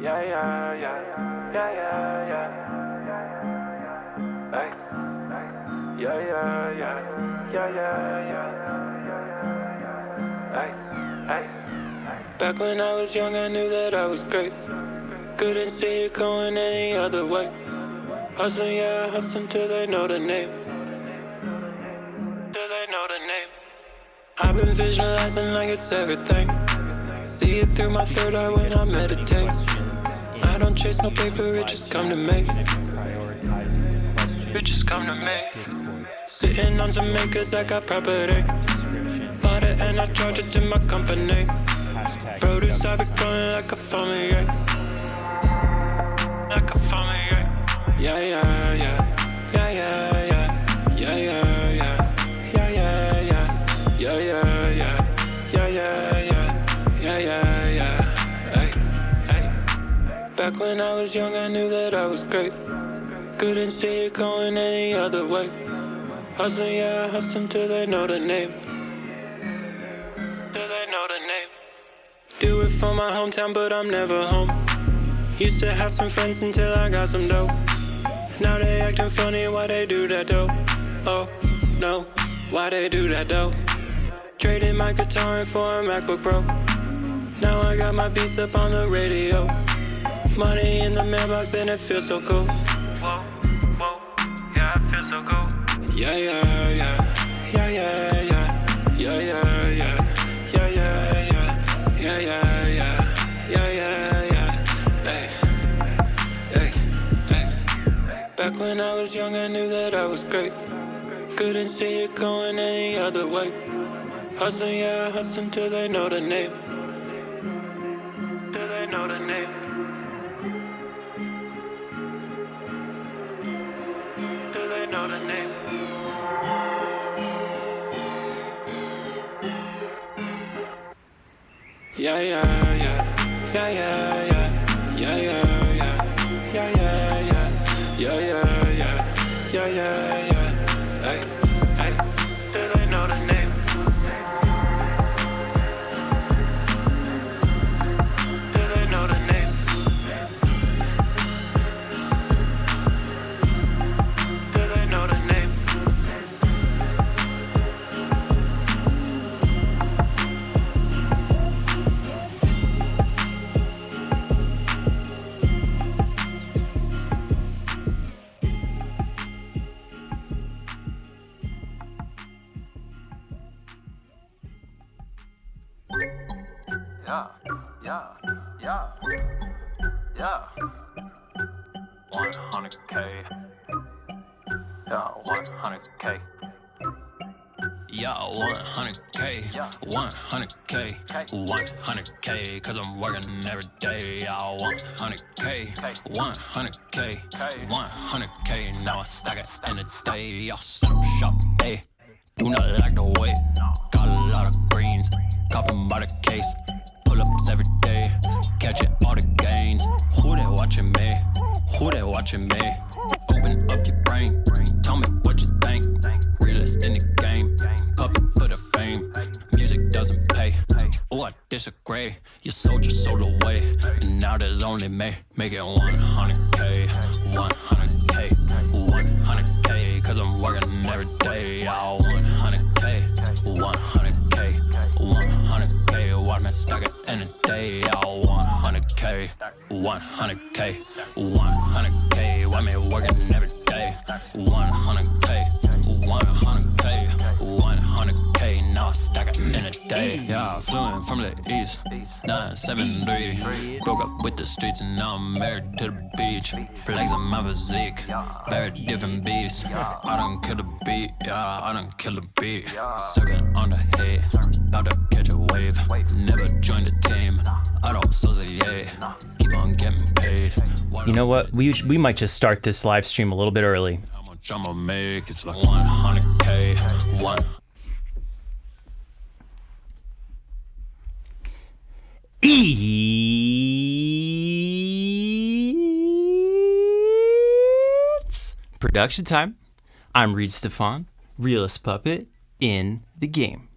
Yeah, yeah, yeah, yeah, yeah, yeah. Hey, yeah, yeah, yeah, yeah, yeah, yeah. Hey, hey. Back when I was young, I knew that I was great. Couldn't see it going any other way. Hustling, yeah, hustling till they know the name. Till they know the name. I've been visualizing like it's everything. See it through my third eye when I meditate. I don't chase no paper, it just come to me. It just come to me. Sitting on some acres, I got property. Bought it and I charge it to my company. Produce, I be growing like a farmer, yeah. Like a farmer, yeah. Yeah, yeah, yeah. Yeah, yeah, yeah. Yeah, yeah, yeah. Yeah, yeah, yeah. Yeah, yeah, yeah. Yeah, yeah, yeah. Yeah, yeah, yeah. Hey, hey. Back when I was young, I knew that I was great. Couldn't see it going any other way. Hustling, yeah, hustling till they know the name. Till they know the name. Do it for my hometown, but I'm never home. Used to have some friends until I got some dough. Now they acting funny, why they do that though? Oh, no, why they do that though? Traded my guitar in for a MacBook Pro. Now I got my beats up on the radio. Money in the mailbox and it feels so cool. Whoa, whoa, yeah, it feels so cool. Yeah, yeah, yeah, yeah, yeah, yeah, yeah, yeah, yeah, yeah, yeah, yeah, yeah, yeah, yeah, yeah, yeah, yeah, hey, hey, hey. Back when I was young, I knew that I was great. Couldn't see it going any other way. Hustling, yeah, hustling till they know the name. Till they know the name. Till they know the name. Yeah, yeah, yeah. Yeah, yeah, yeah. Yeah, yeah, yeah. Yeah, yeah, yeah. Yeah, yeah, yeah. Yeah, yeah, yeah. Hey, hey. Till they know the name. Till they know the name. Till they know the name. Yeah, yeah, yeah, yeah. 100K. Yeah, 100K. Yeah, 100K, 100K, 100K, cause I'm working every day. Yeah, 100K, 100K, 100K, now I stack it in a day. Y'all set up shop, ayy, do not like the wait. Got a lot of greens, cop 'em by the case. Pull-ups every day, catching all the gains. Who they watching me? Who they watching me? Open up your brain, tell me what you think. Realist in the game, puppet for the fame. Music doesn't pay, oh I disagree. Your soldier sold away, and now there's only me. Make it 100K, 100K, 100K, cause I'm working every day. Yeah, 100K, 100K, 100K, watch me stack it in a day. Yeah, 100K, 100K, 100K, watch me working every day. 100K, 100K, 100K, now I stack it in a day. Yeah, I flew in from the east, 973. Broke up with the streets and now I'm married to the beach. Flexing my physique, very different beasts. I done kill the beat, yeah, I done kill the beat. Serving on the head, about to catch a wave. Never joined the team, I don't associate. Keep on getting paid. You know what? We might just start this live stream a little bit early. How much I'ma make? It's like 100K, one. It's production time. I'm Reid Stefan, realest puppet in the game.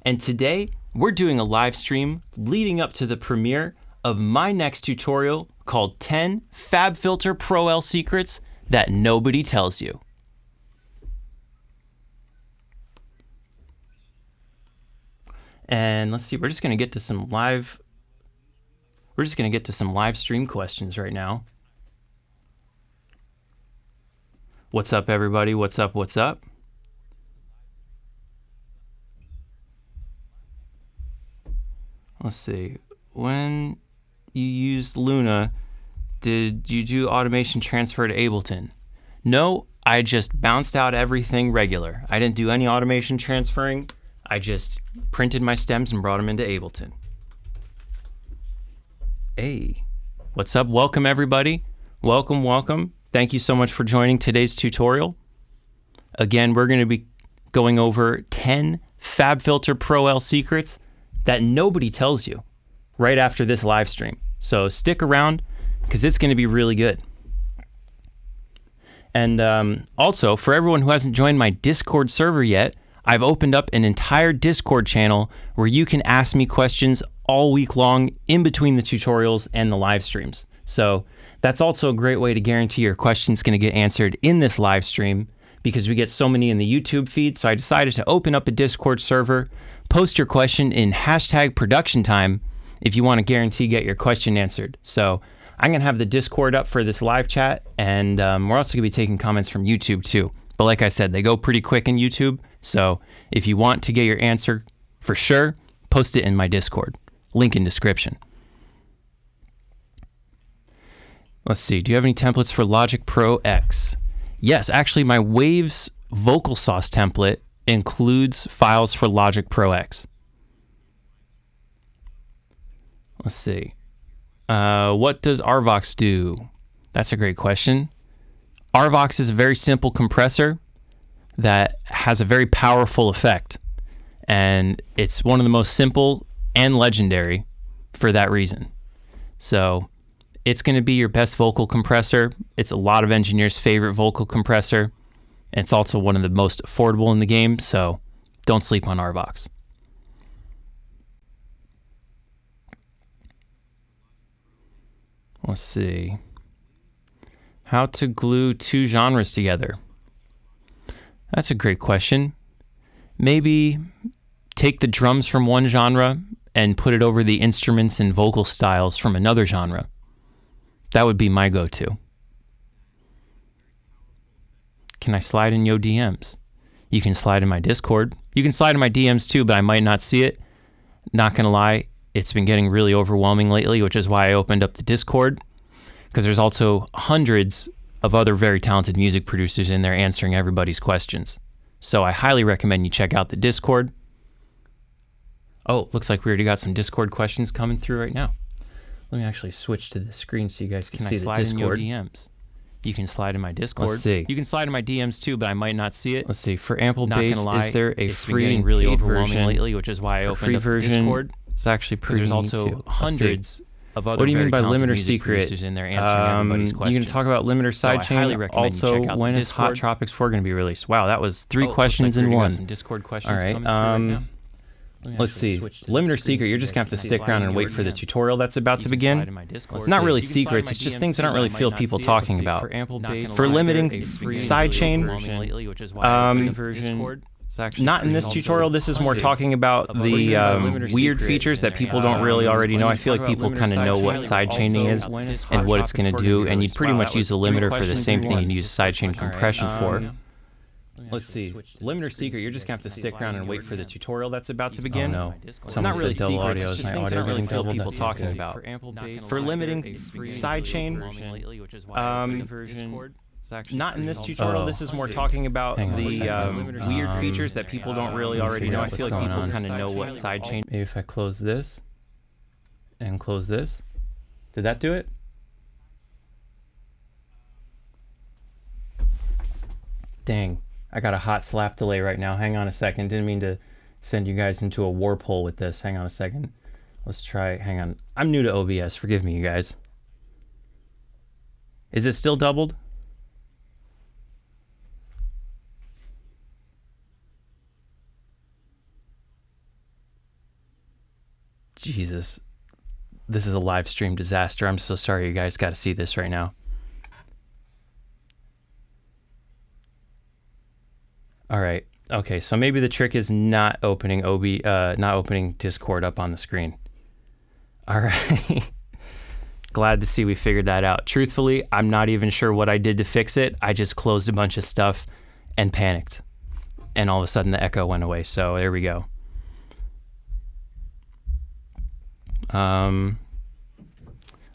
And today we're doing a live stream leading up to the premiere of my next tutorial called 10 FabFilter Pro L secrets that nobody tells you. And let's see, we're just going to get to some live stream questions right now. What's up, everybody? What's up? What's up? Let's see. When you used Luna, did you do automation transfer to Ableton? No, I just bounced out everything regular. I didn't do any automation transferring. I just printed my stems and brought them into Ableton. Hey, what's up? Welcome, everybody. Welcome, welcome. Thank you so much for joining today's tutorial. Again, we're going to be going over 10 FabFilter Pro L secrets that nobody tells you right after this live stream. So stick around because it's going to be really good. And also, for everyone who hasn't joined my Discord server yet, I've opened up an entire Discord channel where you can ask me questions all week long in between the tutorials and the live streams. So that's also a great way to guarantee your question's going to get answered in this live stream because we get so many in the YouTube feed. So I decided to open up a Discord server, post your question in #production time if you want to guarantee get your question answered. So I'm going to have the Discord up for this live chat, and we're also going to be taking comments from YouTube too. But like I said, they go pretty quick in YouTube. So if you want to get your answer for sure, post it in my Discord. Link in description. Let's see. Do you have any templates for Logic Pro X? Yes, actually my Waves vocal sauce template includes files for Logic Pro X. Let's see. What does RVox do? That's a great question. RVox is a very simple compressor that has a very powerful effect. And it's one of the most simple and legendary for that reason. So it's going to be your best vocal compressor. It's a lot of engineers' favorite vocal compressor. And it's also one of the most affordable in the game, so don't sleep on RVox. Let's see. How to glue two genres together? That's a great question. Maybe take the drums from one genre and put it over the instruments and vocal styles from another genre. That would be my go-to. Can I slide in your DMs? You can slide in my Discord. You can slide in my DMs too, but I might not see it. Not gonna lie, it's been getting really overwhelming lately, which is why I opened up the Discord, because there's also hundreds of other very talented music producers in there answering everybody's questions. So I highly recommend you check out the Discord. Oh, looks like we already got some Discord questions coming through right now. Let me actually switch to the screen so you guys can see the Discord. In your DMs? You can slide in my Discord. Let's see. You can slide in my DMs too, but I might not see it. Let's see. For ample bass, is there a free and really overwhelming lately, which is why I opened up the Discord. It's actually pretty. There's also hundreds of other. What do you mean by limiter secret? In there answering everybody's questions. You can talk about limiter sidechain. Also, when is Hot Tropics 4 going to be released? Wow, that was three questions in one. Some Discord questions. All right. Let's see. Limiter secret, you're just going to have to stick around and wait for the tutorial that's about to begin. It's not really secrets, it's just things I don't really feel people talking about. For limiting sidechain, not in this tutorial, this is more talking about the weird features that people don't really already know. I feel like people kind of know what sidechaining is and what it's going to do, and you'd pretty much use a limiter for the same thing you'd use sidechain compression for. Let's see. Limiter secret, you're just going to have to stick around and wait for the tutorial that's about to begin. Oh, no. It's not really secret, it's just things I don't really feel people talking about. For limiting sidechain, not in this tutorial, this is more talking about the weird features that people don't really already know. I feel like people kind of know what sidechain. Maybe if I close this and close this. Did that do it? Dang. I got a hot slap delay right now. Hang on a second. Didn't mean to send you guys into a warp hole with this. Hang on a second. Let's try. Hang on. I'm new to OBS. Forgive me, you guys. Is it still doubled? Jesus. This is a live stream disaster. I'm so sorry you guys got to see this right now. All right. Okay, so maybe the trick is not opening not opening Discord up on the screen. All right. Glad to see we figured that out. Truthfully, I'm not even sure what I did to fix it. I just closed a bunch of stuff and panicked. And all of a sudden the echo went away. So there we go.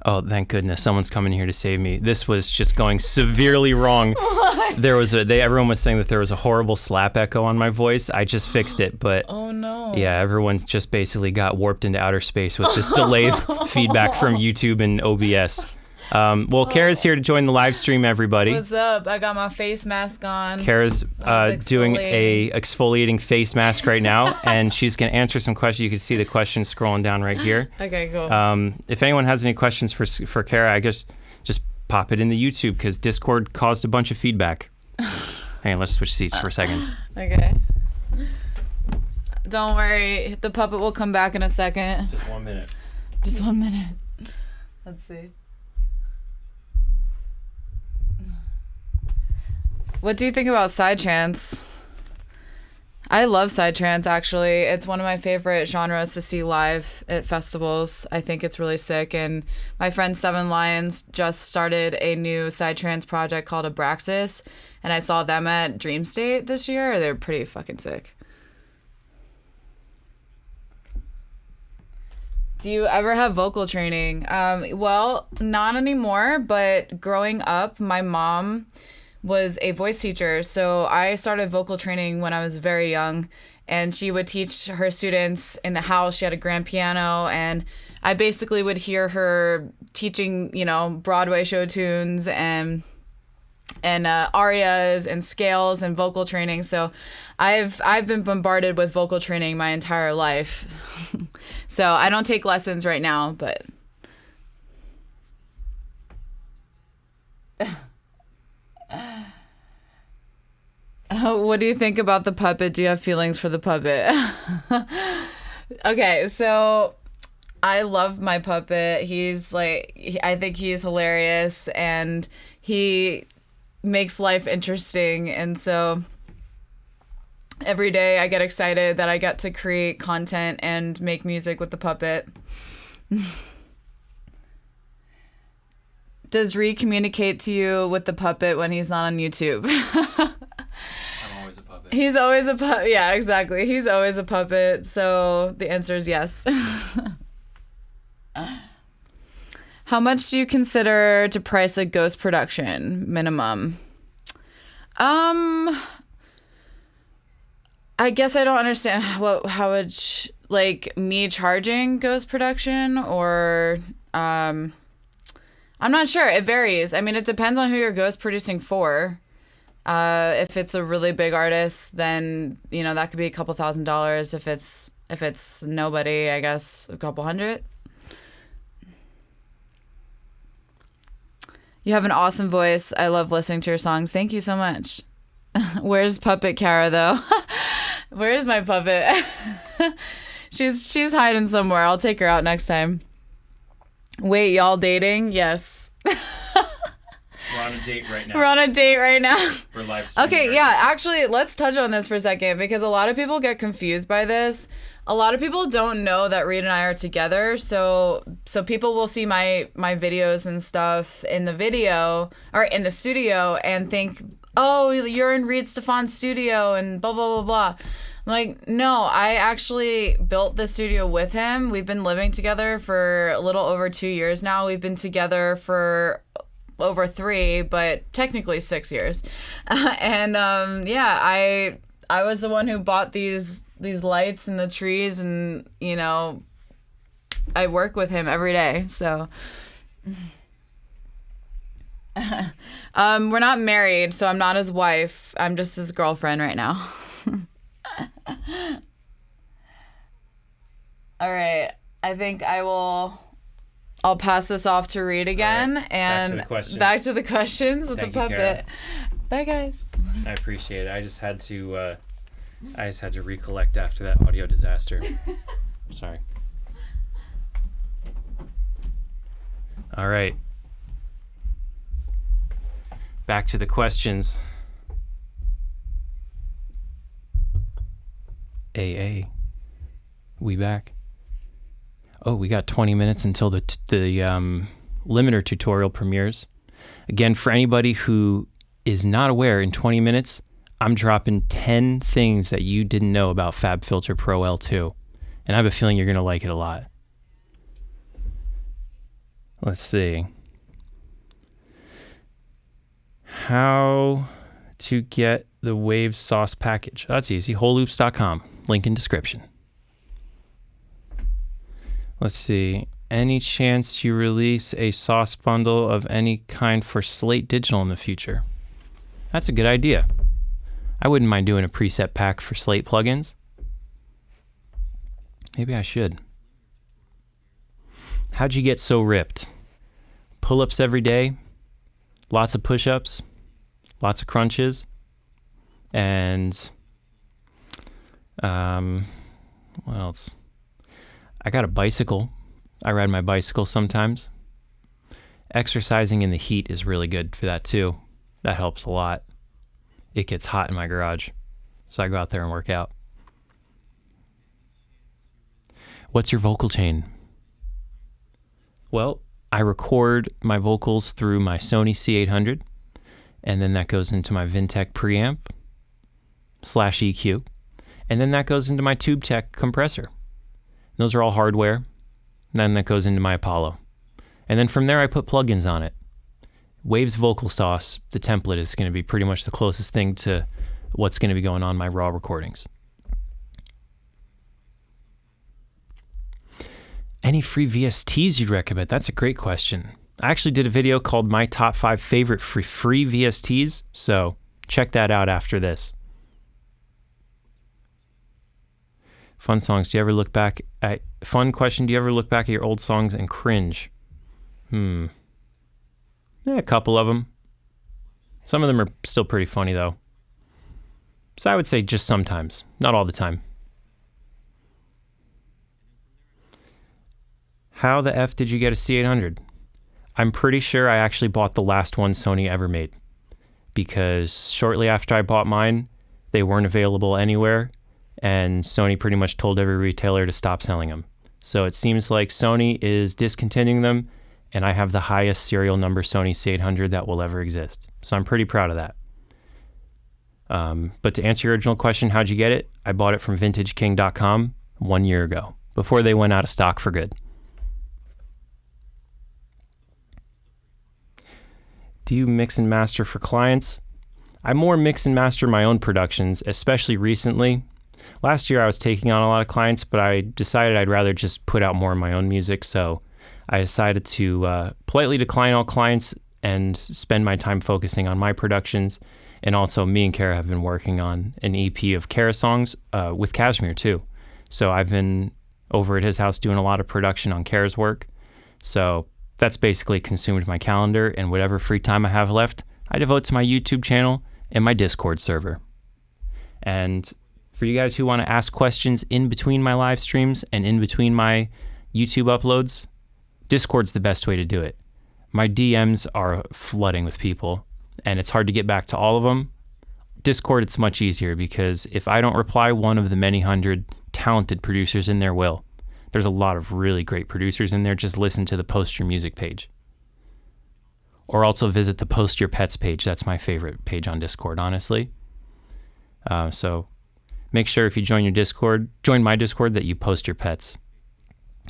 Oh, thank goodness. Someone's coming here to save me. This was just going severely wrong. What? Everyone was saying that there was a horrible slap echo on my voice. I just fixed it, but oh no. Yeah, everyone just basically got warped into outer space with this delayed feedback from YouTube and OBS. Well, Kara's here to join the live stream, everybody. What's up? I got my face mask on. Kara's doing a exfoliating face mask right now, and she's going to answer some questions. You can see the questions scrolling down right here. Okay, cool. If anyone has any questions for Kara, I guess just pop it in the YouTube because Discord caused a bunch of feedback. Hang on, let's switch seats for a second. Okay. Don't worry, the puppet will come back in a second. Just 1 minute. Just 1 minute. Let's see. What do you think about psytrance? I love psytrance, actually. It's one of my favorite genres to see live at festivals. I think it's really sick. And my friend Seven Lions just started a new psytrance project called Abraxas. And I saw them at Dream State this year. They're pretty fucking sick. Do you ever have vocal training? Well, not anymore, but growing up, my mom was a voice teacher. So I started vocal training when I was very young, and she would teach her students in the house. She had a grand piano, and I basically would hear her teaching, Broadway show tunes and arias and scales and vocal training. So I've been bombarded with vocal training my entire life. So I don't take lessons right now, but what do you think about the puppet? Do you have feelings for the puppet? Okay, so I love my puppet. I think he's hilarious, and he makes life interesting. And so every day I get excited that I get to create content and make music with the puppet. Does Reid communicate to you with the puppet when he's not on YouTube? I'm always a puppet. He's always a puppet. Yeah, exactly. He's always a puppet. So the answer is yes. How much do you consider to price a ghost production minimum? I guess I don't understand how would me charging ghost production, or I'm not sure. It varies. I mean, it depends on who you're ghost producing for. If it's a really big artist, then that could be a couple $1,000s. If it's nobody, I guess a couple $100. You have an awesome voice. I love listening to your songs. Thank you so much. Where's Puppet Kara, though? Where's my puppet? She's hiding somewhere. I'll take her out next time. Wait, y'all dating? Yes. We're on a date right now. We're on a date right now. We're live streaming. Okay, yeah, actually, let's touch on this for a second, because a lot of people get confused by this. A lot of people don't know that Reid and I are together, so people will see my videos and stuff in the video, or in the studio, and think, oh, you're in Reid Stefan's studio, and blah, blah, blah, blah. I'm like, no, I actually built the studio with him. We've been living together for a little over 2 years now. We've been together for over 3, but technically 6 years. I was the one who bought these lights and the trees, and I work with him every day. So we're not married, so I'm not his wife. I'm just his girlfriend right now. All right, I think I'll pass this off to Reid again. Right. And back to the questions with Thank the you, puppet. Kara. Bye, guys. I appreciate it. I just had to recollect after that audio disaster. I'm sorry. All right. Back to the questions. AA. We back. Oh, we got 20 minutes until the limiter tutorial premieres. Again, for anybody who is not aware, in 20 minutes, I'm dropping 10 things that you didn't know about FabFilter Pro L2. And I have a feeling you're going to like it a lot. Let's see. How to get the Wave Sauce package. That's easy. WholeLoops.com. Link in description. Let's see. Any chance you release a sauce bundle of any kind for Slate Digital in the future? That's a good idea. I wouldn't mind doing a preset pack for Slate plugins. Maybe I should. How'd you get so ripped? Pull-ups every day, lots of push-ups, lots of crunches, and what else? I got a bicycle. I ride my bicycle sometimes. Exercising in the heat is really good for that too. That helps a lot. It gets hot in my garage, so I go out there and work out. What's your vocal chain? Well, I record my vocals through my Sony C800, and then that goes into my Vintech preamp / EQ, and then that goes into my TubeTech compressor. Those are all hardware. And then that goes into my Apollo. And then from there, I put plugins on it. Wave's Vocal Sauce, the template, is going to be pretty much the closest thing to what's going to be going on my raw recordings. Any free VSTs you'd recommend? That's a great question. I actually did a video called My Top 5 Favorite Free VSTs, so check that out after this. Fun songs. Do you ever look back at... Fun question. Do you ever look back at your old songs and cringe? Yeah, a couple of them. Some of them are still pretty funny, though. So I would say just sometimes. Not all the time. How the F did you get a C800? I'm pretty sure I actually bought the last one Sony ever made, because shortly after I bought mine, they weren't available anywhere, and Sony pretty much told every retailer to stop selling them. So it seems like Sony is discontinuing them, and I have the highest serial number Sony C800 that will ever exist. So I'm pretty proud of that. But to answer your original question, how'd you get it? I bought it from VintageKing.com 1 year ago, before they went out of stock for good. Do you mix and master for clients? I more mix and master my own productions, especially recently. Last year I was taking on a lot of clients, but I decided I'd rather just put out more of my own music, so I decided to politely decline all clients and spend my time focusing on my productions. And also, me and Kara have been working on an EP of Kara songs with Kashmir too. So I've been over at his house doing a lot of production on Kara's work. So that's basically consumed my calendar, and whatever free time I have left, I devote to my YouTube channel and my Discord server. And for you guys who want to ask questions in between my live streams and in between my YouTube uploads, Discord's the best way to do it. My DMs are flooding with people, and it's hard to get back to all of them. Discord, it's much easier, because if I don't reply, one of the many hundred talented producers in there will. There's a lot of really great producers in there. Just listen to the Post Your Music page. Or also visit the Post Your Pets page. That's my favorite page on Discord, honestly. So make sure if you join my Discord, that you post your pets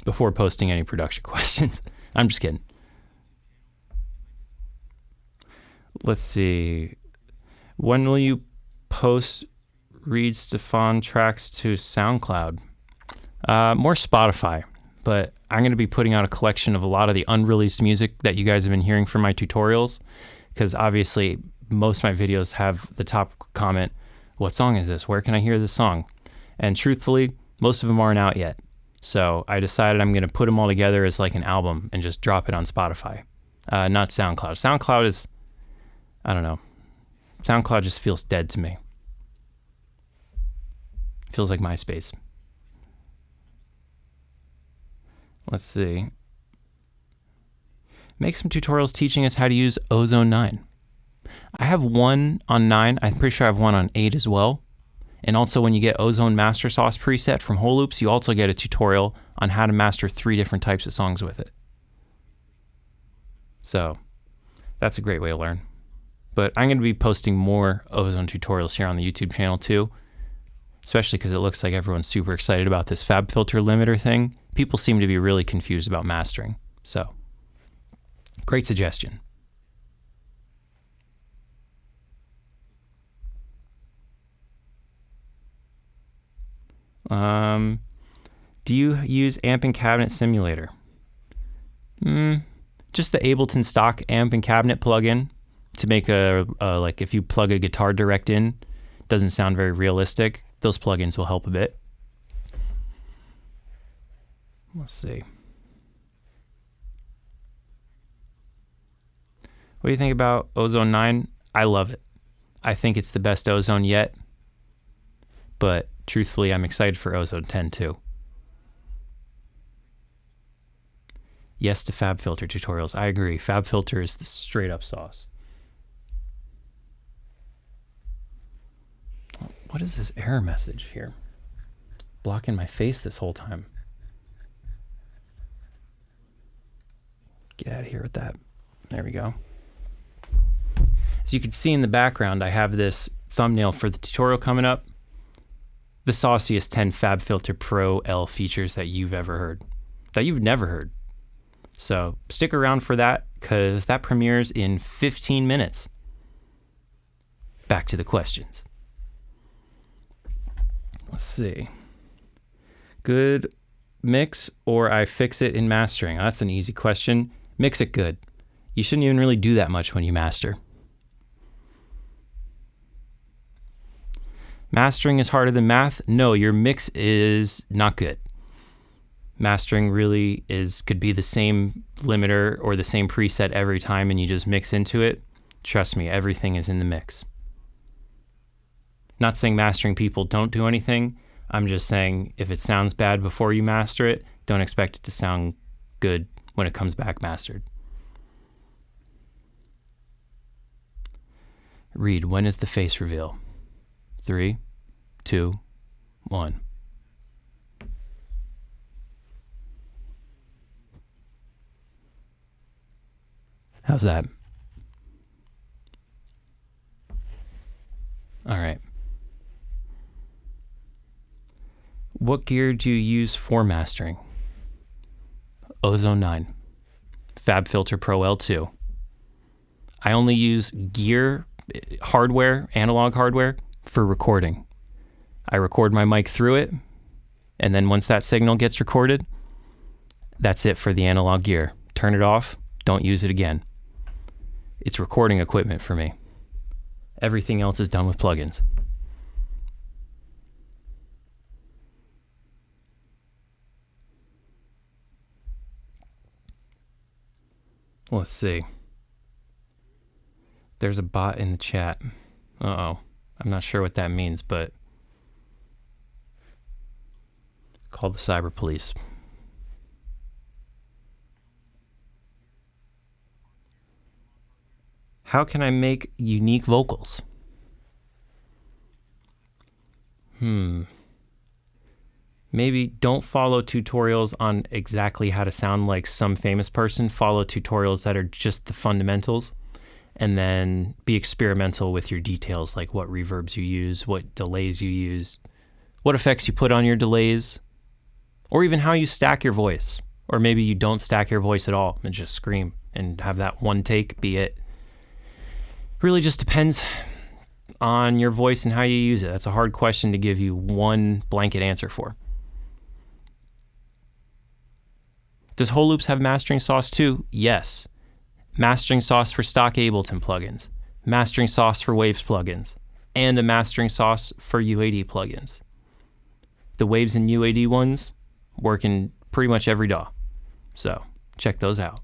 before posting any production questions. I'm just kidding. Let's see. When will you post Reid Stefan tracks to SoundCloud? More Spotify, but I'm going to be putting out a collection of a lot of the unreleased music that you guys have been hearing from my tutorials, because obviously most of my videos have the top comment, what song is this? Where can I hear this song? And truthfully, most of them aren't out yet. So I decided I'm going to put them all together as like an album and just drop it on Spotify, not SoundCloud. SoundCloud is, I don't know. SoundCloud just feels dead to me. Feels like MySpace. Let's see. make some tutorials teaching us how to use Ozone 9. I have one on 9. I'm pretty sure I have one on 8 as well. And also when you get Ozone Master Sauce preset from Whole Loops, you also get a tutorial on how to master 3 different types of songs with it. So that's a great way to learn. But I'm going to be posting more Ozone tutorials here on the YouTube channel too, especially because it looks like everyone's super excited about this FabFilter limiter thing. People seem to be really confused about mastering. So, great suggestion. Do you use amp and cabinet simulator? Just the Ableton stock amp and cabinet plugin to make like if you plug a guitar direct in, doesn't sound very realistic. Those plugins will help a bit. Let's see. What do you think about Ozone 9? I love it. I think it's the best Ozone yet. But truthfully, I'm excited for Ozone 10 too. Yes to FabFilter tutorials. I agree. FabFilter is the straight up sauce. What is this error message here? Blocking my face this whole time. Get out of here with that. There we go. As you can see in the background, I have this thumbnail for the tutorial coming up. The sauciest 10 FabFilter Pro L features that you've ever heard. That you've never heard. So stick around for that, because that premieres in 15 minutes. Back to the questions. Let's see. Good mix or I fix it in mastering? That's an easy question. Mix it good. You shouldn't even really do that much when you master. Mastering is harder than math? No, your mix is not good. Mastering really could be the same limiter or the same preset every time and you just mix into it. Trust me, everything is in the mix. Not saying mastering people don't do anything. I'm just saying if it sounds bad before you master it, don't expect it to sound good when it comes back mastered. Reid, when is the face reveal? 3, 2, 1. How's that? All right. What gear do you use for mastering? Ozone 9. FabFilter Pro L2. I only use gear, hardware, analog hardware, for recording. I record my mic through it, and then once that signal gets recorded, that's it for the analog gear. Turn it off, don't use it again. It's recording equipment for me. Everything else is done with plugins. Let's see. There's a bot in the chat. Uh-oh. I'm not sure what that means, but call the cyber police. How can I make unique vocals? Maybe don't follow tutorials on exactly how to sound like some famous person. Follow tutorials that are just the fundamentals, and then be experimental with your details, like what reverbs you use, what delays you use, what effects you put on your delays, or even how you stack your voice. Or maybe you don't stack your voice at all and just scream and have that one take be it. Really just depends on your voice and how you use it. That's a hard question to give you one blanket answer for. Does Whole Loops have mastering sauce too? Yes. Mastering sauce for stock Ableton plugins, mastering sauce for Waves plugins, and a mastering sauce for UAD plugins. The Waves and UAD ones work in pretty much every DAW, so check those out.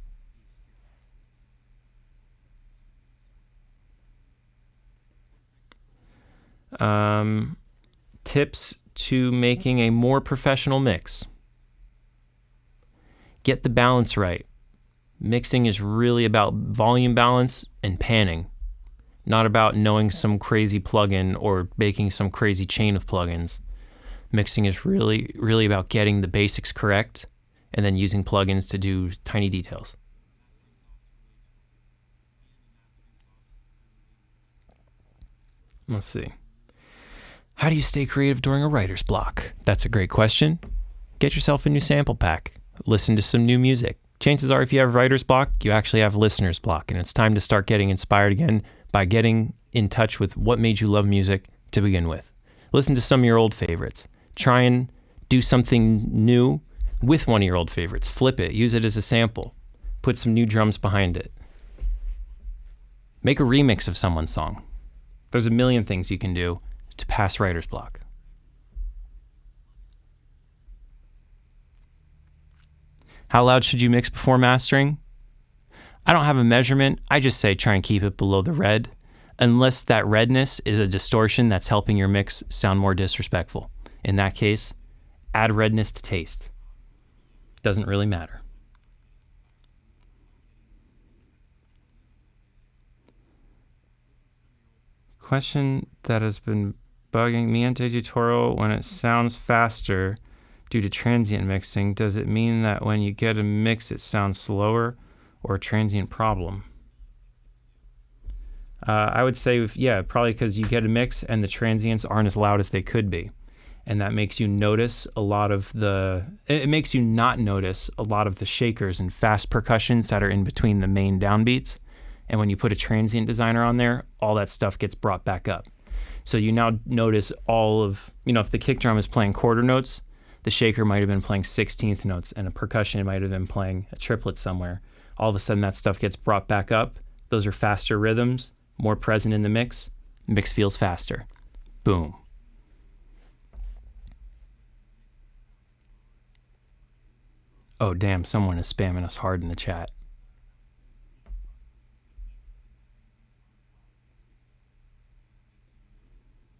Tips to making a more professional mix. Get the balance right. Mixing is really about volume balance and panning, not about knowing some crazy plugin or making some crazy chain of plugins. Mixing is really, really about getting the basics correct and then using plugins to do tiny details. Let's see. How do you stay creative during a writer's block? That's a great question. Get yourself a new sample pack. Listen to some new music. Chances are if you have writer's block, you actually have listener's block, and it's time to start getting inspired again by getting in touch with what made you love music to begin with. Listen to some of your old favorites. Try and do something new with one of your old favorites. Flip it. Use it as a sample. Put some new drums behind it. Make a remix of someone's song. There's a million things you can do to pass writer's block. How loud should you mix before mastering? I don't have a measurement. I just say try and keep it below the red, unless that redness is a distortion that's helping your mix sound more disrespectful. In that case, add redness to taste. Doesn't really matter. Question that has been bugging me into tutorial: when it sounds faster due to transient mixing, does it mean that when you get a mix it sounds slower, or a transient problem? I would say, yeah, probably because you get a mix and the transients aren't as loud as they could be. And that makes you notice a lot of it makes you not notice a lot of the shakers and fast percussions that are in between the main downbeats. And when you put a transient designer on there, all that stuff gets brought back up. So you now notice all of, if the kick drum is playing quarter notes, the shaker might have been playing 16th notes, and a percussion might have been playing a triplet somewhere. All of a sudden that stuff gets brought back up. Those are faster rhythms, more present in the mix. Mix feels faster. Boom. Oh, damn, someone is spamming us hard in the chat.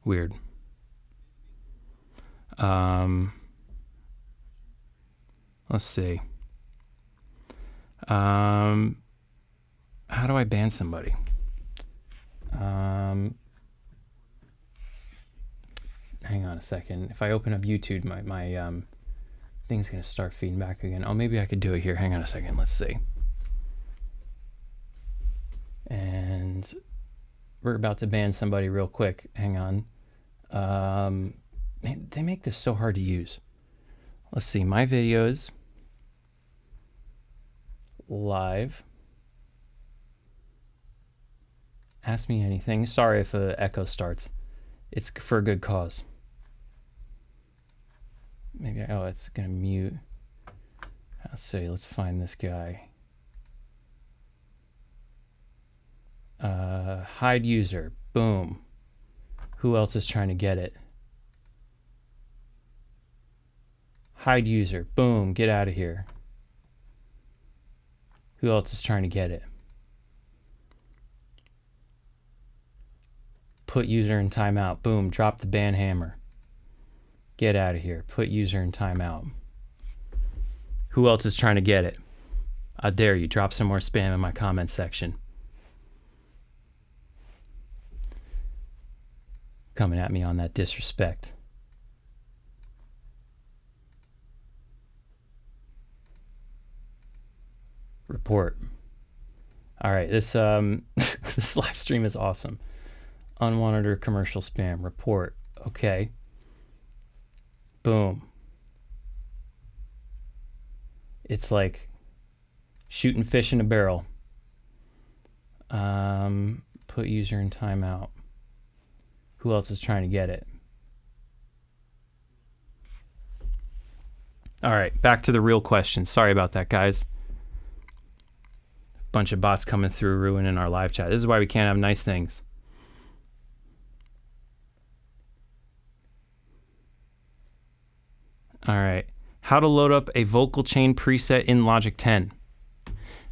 Weird. Let's see. How do I ban somebody? Hang on a second. If I open up YouTube, my thing's gonna start feeding back again. Oh, maybe I could do it here. Hang on a second. Let's see. And we're about to ban somebody real quick. Hang on. Man, they make this so hard to use. Let's see. My videos. Live. Ask me anything. Sorry if an echo starts. It's for a good cause. Maybe, it's gonna mute. Let's see, let's find this guy. Hide user, boom. Who else is trying to get it? Hide user, boom, get out of here. Who else is trying to get it? Put user in timeout, boom, drop the ban hammer. Get out of here. Put user in timeout. Who else is trying to get it? I dare you. Drop some more spam in my comment section. Coming at me on that disrespect. Report. All right, this this live stream is awesome. Unwanted or commercial spam. Report. Okay. Boom. It's like shooting fish in a barrel. Put user in timeout. Who else is trying to get it? All right, back to the real question. Sorry about that, guys. Bunch of bots coming through ruining our live chat. This is why we can't have nice things. All right. How to load up a vocal chain preset in Logic 10.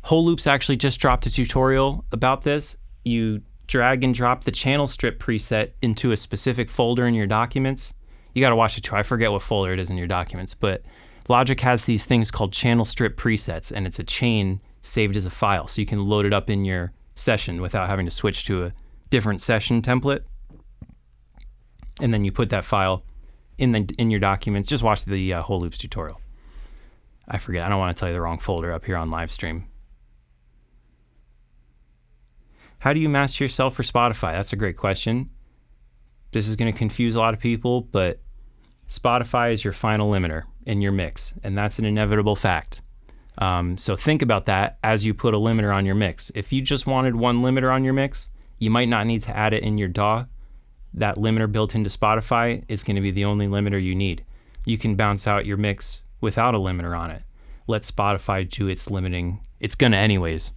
Whole Loops actually just dropped a tutorial about this. You drag and drop the channel strip preset into a specific folder in your documents. You got to watch it too. I forget what folder it is in your documents, but Logic has these things called channel strip presets, and it's a chain saved as a file, so you can load it up in your session without having to switch to a different session template. And then you put that file in your documents. Just watch the whole loops tutorial. I forget. I don't want to tell you the wrong folder up here on live stream. How do you master yourself for Spotify? That's a great question. This is going to confuse a lot of people, but Spotify is your final limiter in your mix, and that's an inevitable fact. So think about that as you put a limiter on your mix. If you just wanted one limiter on your mix, you might not need to add it in your DAW. That limiter built into Spotify is going to be the only limiter you need. You can bounce out your mix without a limiter on it. Let Spotify do its limiting. It's going to anyways.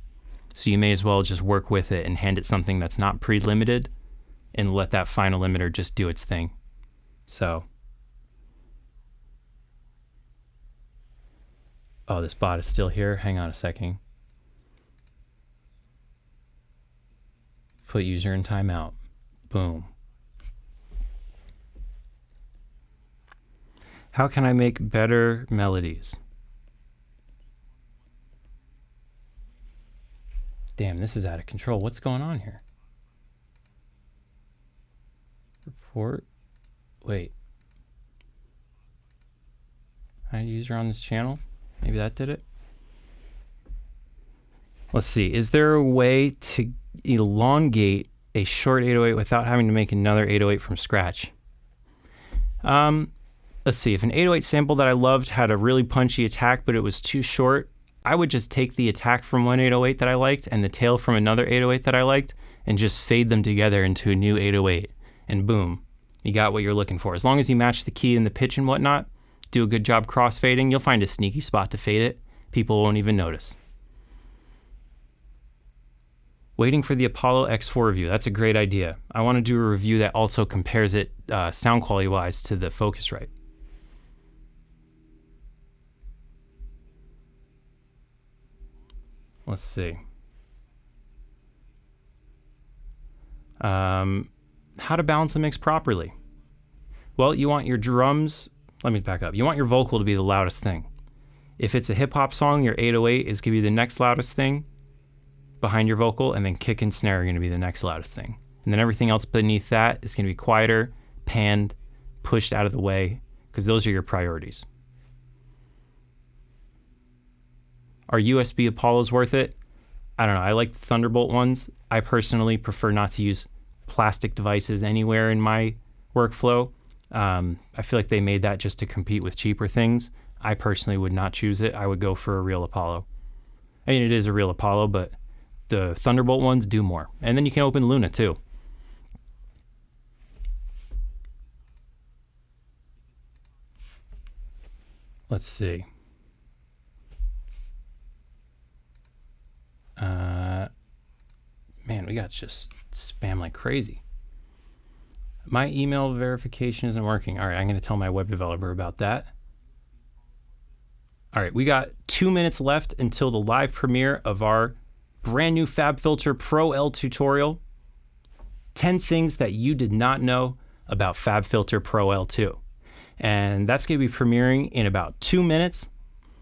So you may as well just work with it and hand it something that's not pre-limited and let that final limiter just do its thing. So, oh, this bot is still here. Hang on a second. Put user in timeout. Boom. How can I make better melodies? Damn, this is out of control. What's going on here? Report. Wait. Hide user on this channel? Maybe that did it? Let's see. Is there a way to elongate a short 808 without having to make another 808 from scratch? Let's see. If an 808 sample that I loved had a really punchy attack, but it was too short, I would just take the attack from one 808 that I liked and the tail from another 808 that I liked and just fade them together into a new 808. And boom, you got what you're looking for. As long as you match the key and the pitch and whatnot, do a good job crossfading, you'll find a sneaky spot to fade it. People won't even notice. Waiting for the Apollo X4 review. That's a great idea. I want to do a review that also compares it sound quality-wise to the Focusrite. Let's see. How to balance a mix properly. Well, you want your drums, let me back up. You want your vocal to be the loudest thing. If it's a hip hop song, your 808 is going to be the next loudest thing behind your vocal, and then kick and snare are going to be the next loudest thing. And then everything else beneath that is going to be quieter, panned, pushed out of the way, because those are your priorities. Are USB Apollos worth it? I don't know. I like the Thunderbolt ones. I personally prefer not to use plastic devices anywhere in my workflow. I feel like they made that just to compete with cheaper things. I personally would not choose it. I would go for a real Apollo. I mean, it is a real Apollo, but the Thunderbolt ones do more. And then you can open Luna too. Let's see. Man, we got just spam like crazy. My email verification isn't working. All right, I'm going to tell my web developer about that. All right, we got 2 minutes left until the live premiere of our brand new FabFilter Pro L tutorial. 10 things that you did not know about FabFilter Pro L2. And that's going to be premiering in about 2 minutes.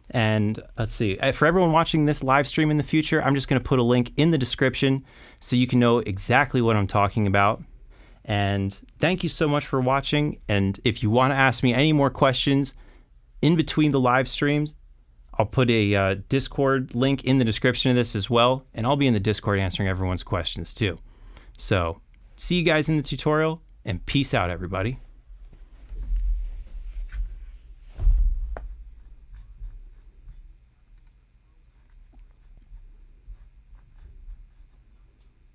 And let's see, for everyone watching this live stream in the future, I'm just going to put a link in the description so you can know exactly what I'm talking about. And thank you so much for watching. And if you want to ask me any more questions in between the live streams, I'll put a Discord link in the description of this as well. And I'll be in the Discord answering everyone's questions too. So see you guys in the tutorial, and peace out, everybody.